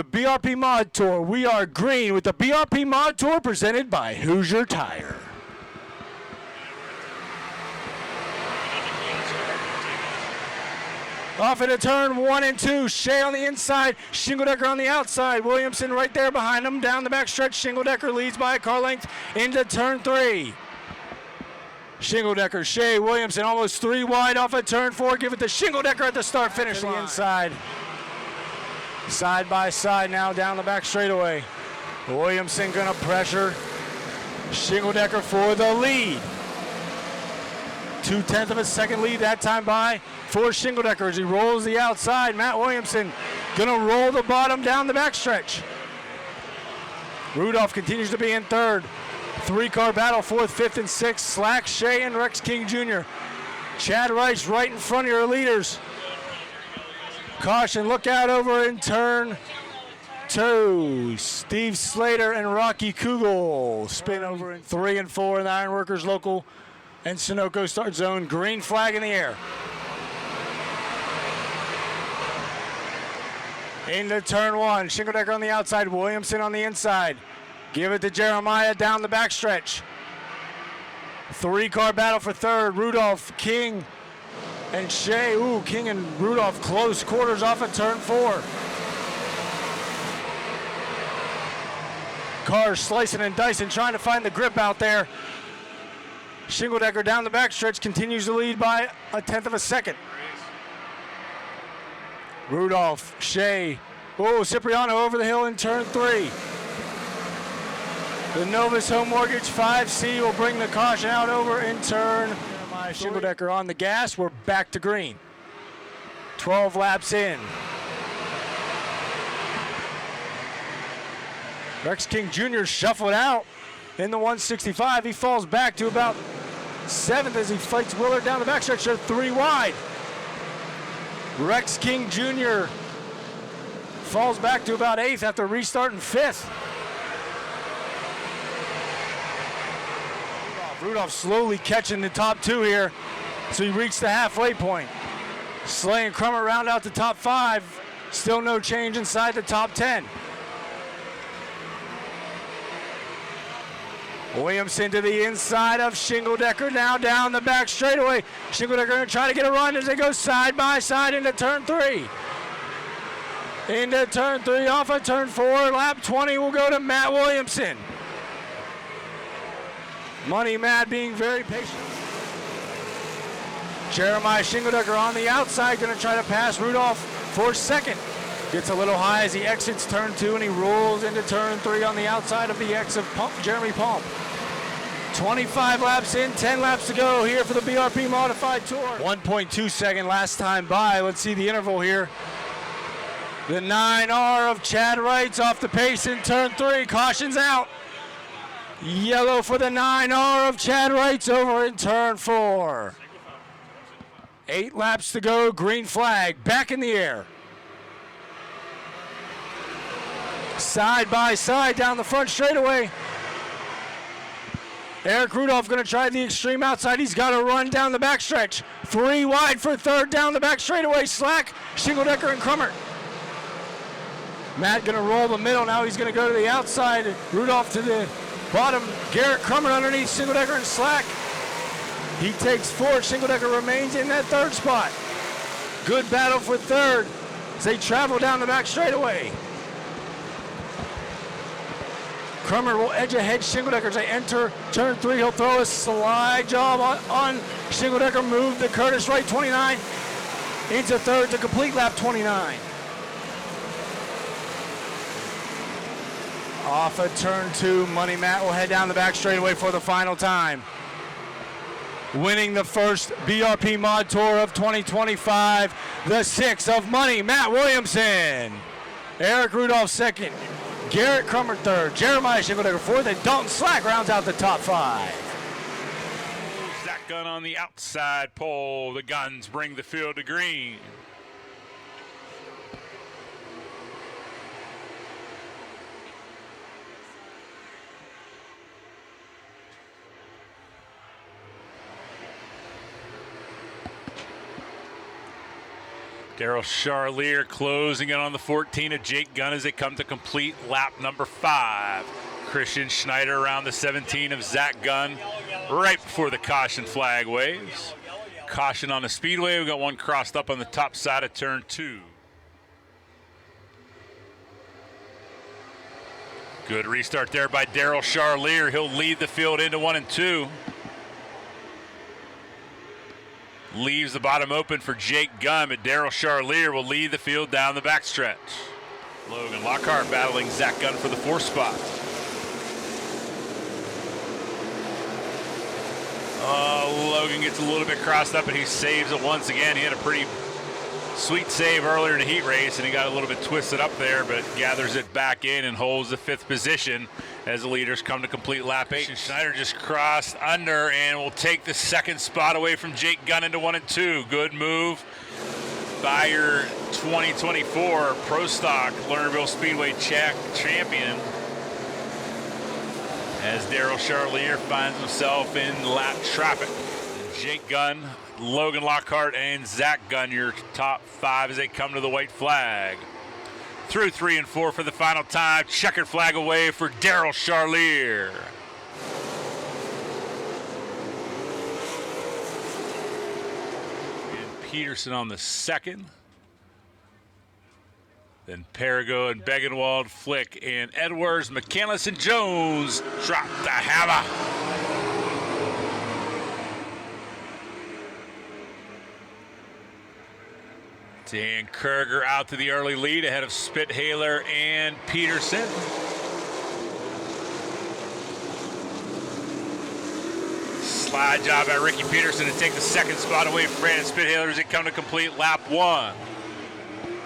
the BRP Mod Tour. We are green with the BRP Mod Tour presented by Hoosier Tire. Off into turn 1 and 2. Shea on the inside, Shingledecker on the outside. Williamson right there behind him. Down the backstretch, Shingledecker leads by a car length into turn 3. Shingledecker, Shea, Williamson almost 3 wide off of turn 4. Give it to Shingledecker at the start-finish line. Inside. Side by side now down the back straightaway. Williamson gonna pressure Shingledecker for the lead. 2/10 of a second lead that time by for Shingledecker as he rolls the outside. Matt Williamson gonna roll the bottom down the backstretch. Rudolph continues to be in third. 3-car battle, 4th, 5th, and 6th. Slack, Shea, and Rex King Jr. Chad Rice right in front of your leaders. Caution, look out over in turn 2. Steve Slater and Rocky Kugel spin over in 3 and 4 in the Ironworkers local and Sunoco start zone. Green flag in the air. Into turn 1. Shingledecker on the outside, Williamson on the inside. Give it to Jeremiah down the backstretch. 3-car battle for third. Rudolph, King, and Shea. Ooh, King and Rudolph close quarters off of turn 4. Cars slicing and dicing, trying to find the grip out there. Shingledecker down the backstretch continues to lead by 1/10 of a second. Rudolph, Shea. Oh, Cipriano over the hill in turn 3. The Novus Home Mortgage 5C will bring the caution out over in turn. Shingledecker on the gas. We're back to green. 12 laps in. Rex King Jr. shuffled out in the 165. He falls back to about 7th as he fights Willard down the backstretch. They're 3 wide. Rex King Jr. falls back to about 8th after restarting 5th. Rudolph slowly catching the top 2 here, so he reached the halfway point. Slay and Crummer round out the top 5. Still no change inside the top 10. Williamson to the inside of Shingledecker, now down the back straightaway. Shingledecker gonna try to get a run as they go side by side into turn 3. Into turn 3, off of turn 4, lap 20 will go to Matt Williamson. Money Matt being very patient. Jeremiah Shingledecker on the outside, gonna try to pass Rudolph for second. Gets a little high as he exits turn 2 and he rolls into turn 3 on the outside of the X of Jeremy Pomp. 25 laps in, 10 laps to go here for the BRP Modified Tour. 1.2 second last time by. Let's see the interval here. The 9R of Chad Wright's off the pace in turn 3. Caution's out. Yellow for the 9R of Chad Wright's over in turn 4. 8 laps to go, green flag, back in the air. Side by side down the front straightaway. Eric Rudolph gonna try the extreme outside. He's got to run down the backstretch. 3 wide for third down the back straightaway. Slack, Shingledecker, and Crummert. Matt gonna roll the middle. Now he's gonna go to the outside. Rudolph to the bottom. Garrett Crummert underneath Shingledecker and Slack. He takes 4th. Shingledecker remains in that 3rd spot. Good battle for 3rd as they travel down the back straightaway. Crummer will edge ahead Shingledecker as they enter turn 3. He'll throw a slide job on Shingledecker. Move to Curtis Wright, 29, into 3rd to complete lap 29. Off of turn 2, Money Matt will head down the back straightaway for the final time. Winning the first BRP Mod Tour of 2025, the 6 of Money Matt Williamson. Eric Rudolph 2nd. Garrett Crummer 3rd, Jeremiah Shingledecker 4th, and Dalton Slack rounds out the top 5. Zach Gunn on the outside pole. The Guns bring the field to green. Daryl Charlier closing in on the 14 of Jake Gunn as they come to complete lap number 5. Christian Schneider around the 17 of Zach Gunn right before the caution flag waves. Caution on the speedway. We've got one crossed up on the top side of turn 2. Good restart there by Daryl Charlier. He'll lead the field into 1 and 2. Leaves the bottom open for Jake Gunn, but Daryl Charlier will lead the field down the backstretch. Logan Lockhart battling Zach Gunn for the 4th spot. Logan gets a little bit crossed up, and he saves it once again. He had a pretty sweet save earlier in the heat race, and he got a little bit twisted up there, but gathers it back in and holds the 5th position as the leaders come to complete lap 8. Schneider just crossed under and will take the 2nd spot away from Jake Gunn into 1 and 2. Good move by your 2024 Pro Stock Lernerville Speedway champion, as Daryl Charlier finds himself in lap traffic. Jake Gunn, Logan Lockhart, and Zach Gunn, your top 5 as they come to the white flag. Through 3 and 4 for the final time. Checkered flag away for Daryl Charlier. And Peterson on the 2nd. Then Perigo and Begenwald, Flick, and Edwards, McCandless, and Jones drop the hammer. Dan Kurger out to the early lead ahead of Spithaler and Peterson. Slide job by Ricky Peterson to take the 2nd spot away from Brandon Spithaler as they come to complete lap 1.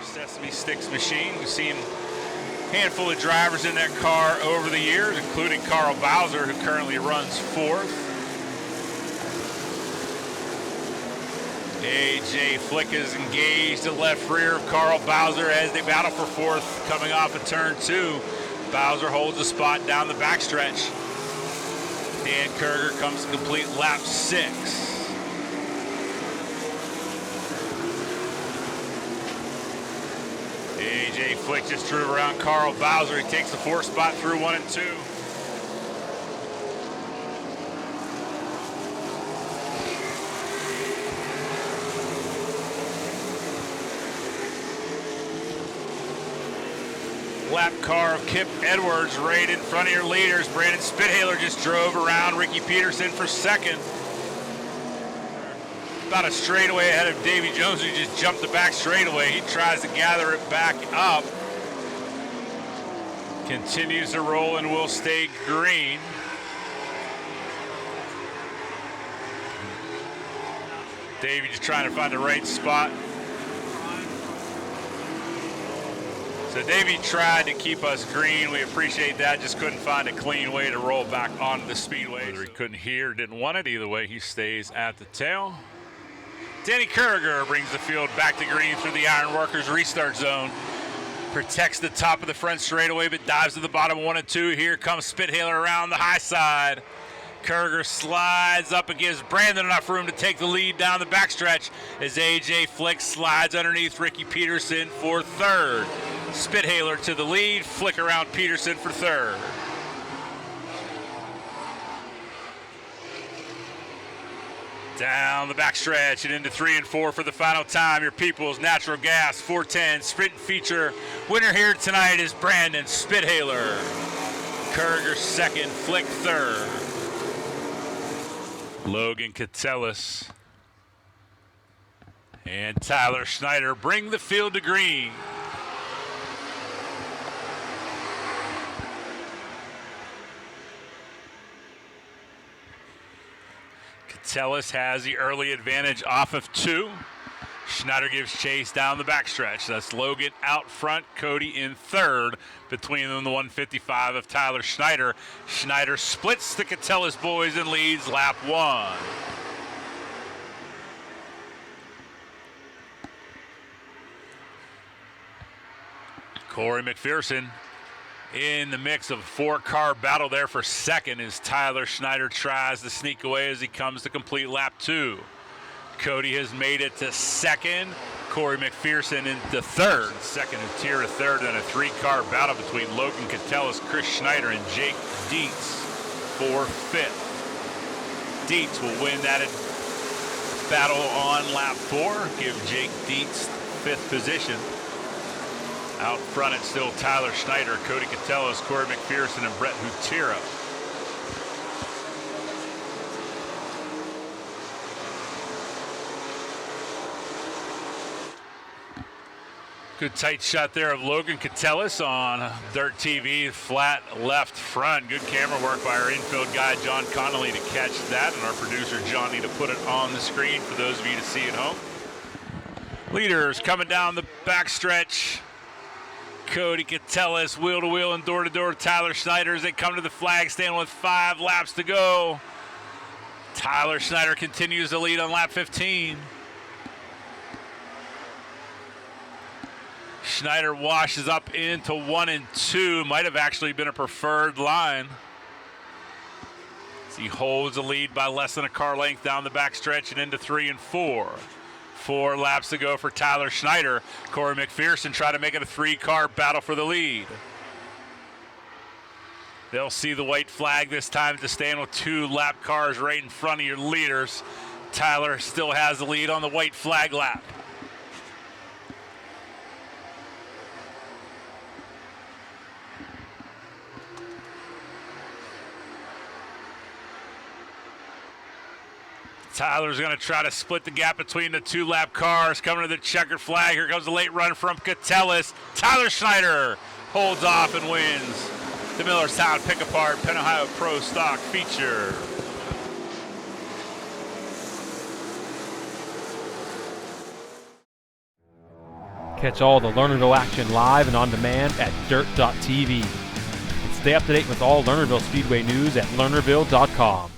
Sesame Sticks machine. We've seen a handful of drivers in that car over the years, including Carl Bowser, who currently runs 4th. AJ Flick is engaged at left rear of Carl Bowser as they battle for 4th coming off of turn 2. Bowser holds a spot down the backstretch. Dan Kurger comes to complete lap 6. AJ Flick just drove around Carl Bowser. He takes the 4th spot through 1 and 2. Lap car of Kip Edwards right in front of your leaders. Brandon Spithaler just drove around Ricky Peterson for 2nd. About a straightaway ahead of Davy Jones, who just jumped the back straightaway. He tries to gather it back up. Continues to roll and will stay green. Davy just trying to find the right spot. So Davey tried to keep us green. We appreciate that. Just couldn't find a clean way to roll back onto the speedway. Whether he couldn't hear, didn't want it. Either way, he stays at the tail. Danny Kurger brings the field back to green through the Ironworkers restart zone. Protects the top of the front straightaway, but dives to the bottom 1 and 2. Here comes Spithaler around the high side. Kurger slides up and gives Brandon enough room to take the lead down the backstretch as AJ Flick slides underneath Ricky Peterson for 3rd. Spithaler to the lead, Flick around Peterson for 3rd. Down the backstretch and into 3 and 4 for the final time. Your People's Natural Gas 410 Sprint Feature winner here tonight is Brandon Spithaler. Kurger 2nd, Flick 3rd. Logan Catellis and Tyler Schneider bring the field to green. Catellis has the early advantage off of 2. Schneider gives chase down the backstretch. That's Logan out front, Cody in 3rd. Between them, the 155 of Tyler Schneider. Schneider splits the Catellis boys and leads lap 1. Corey McPherson in the mix of a 4-car battle there for 2nd as Tyler Schneider tries to sneak away as he comes to complete lap 2. Cody has made it to 2nd. Corey McPherson into third. Second and tier to third, and a three-car battle between Logan Catellis, Chris Schneider, and Jake Dietz for fifth. Dietz will win that battle on lap 4, give Jake Dietz fifth position. Out front, it's still Tyler Schneider, Cody Catellis, Corey McPherson, and Brett Hutira. Good tight shot there of Logan Catellis on Dirt TV, flat left front. Good camera work by our infield guy, John Connolly, to catch that, and our producer, Johnny, to put it on the screen for those of you to see at home. Leaders coming down the backstretch. Cody Catellis, wheel to wheel and door to door. Tyler Schneider as they come to the flag stand with 5 laps to go. Tyler Schneider continues to lead on lap 15. Schneider washes up into 1 and 2. Might have actually been a preferred line. As he holds the lead by less than a car length down the backstretch and into 3 and 4. 4 laps to go for Tyler Schneider. Corey McPherson trying to make it a 3-car battle for the lead. They'll see the white flag this time to stand with 2 lap cars right in front of your leaders. Tyler still has the lead on the white flag lap. Tyler's going to try to split the gap between the 2 lap cars. Coming to the checkered flag. Here comes the late run from Catellis. Tyler Schneider holds off and wins the Millerstown Pic-A-Part Penn Ohio Pro Stock feature. Catch all the Lernerville action live and on demand at dirt.tv. And stay up to date with all Lernerville Speedway news at lernerville.com.